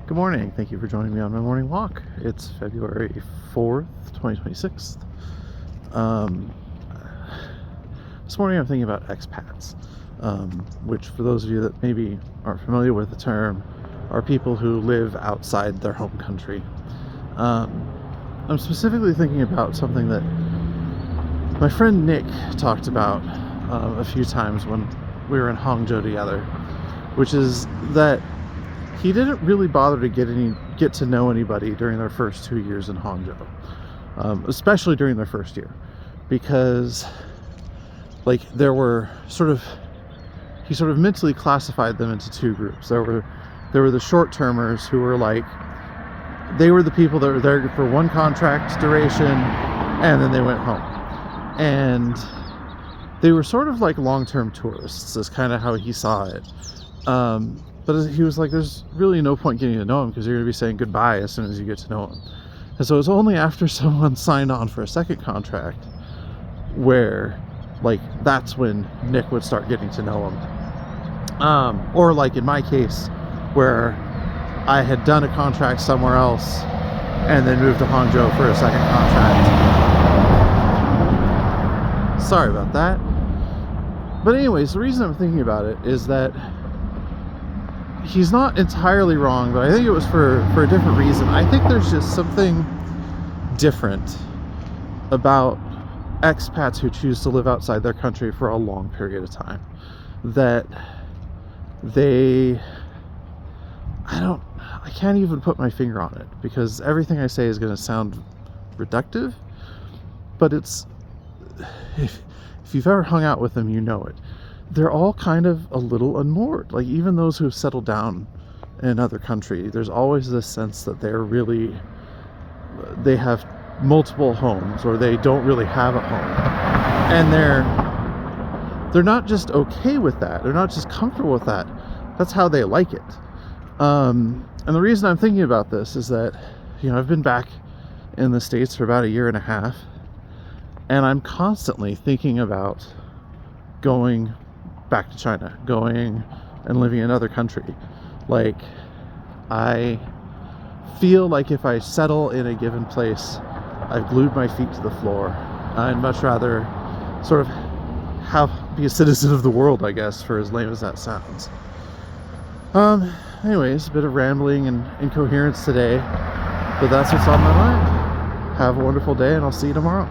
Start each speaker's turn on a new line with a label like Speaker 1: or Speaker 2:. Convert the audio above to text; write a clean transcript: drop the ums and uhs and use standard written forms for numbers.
Speaker 1: Good morning. Thank you for joining me on my morning walk. It's February 4th, 2026. Um, this morning I'm thinking about expats, which for those of you that maybe aren't familiar with the term, are people who live outside their home country. I'm specifically thinking about something that my friend Nick talked about a few times when we were in Hangzhou together, which is that he didn't really bother to get to know anybody during their first 2 years in Hangzhou, especially during their first year, because there were he sort of mentally classified them into two groups. There were the short-termers who were they were the people that were there for one contract duration and then they went home, and they were sort of like long-term tourists is kind of how he saw it. But he was like, there's really no point getting to know him because you're going to be saying goodbye as soon as you get to know him. And so it was only after someone signed on for a second contract where, that's when Nick would start getting to know him. Or in my case, where I had done a contract somewhere else and then moved to Hangzhou for a second contract. Sorry about that. But anyways, the reason I'm thinking about it is that he's not entirely wrong, but I think it was for a different reason. I think there's just something different about expats who choose to live outside their country for a long period of time. That I can't even put my finger on it because everything I say is going to sound reductive, but if you've ever hung out with them, you know it. They're all kind of a little unmoored. Even those who have settled down in another country, there's always this sense that they have multiple homes, or they don't really have a home. And they're not just okay with that. They're not just comfortable with that. That's how they like it. And the reason I'm thinking about this is that, I've been back in the States for about a year and a half, and I'm constantly thinking about going back to China, going and living in another country. I feel like if I settle in a given place, I've glued my feet to the floor. I'd much rather sort of be a citizen of the world, I guess, for as lame as that sounds. Anyways, a bit of rambling and incoherence today, but that's what's on my mind. Have a wonderful day, and I'll see you tomorrow.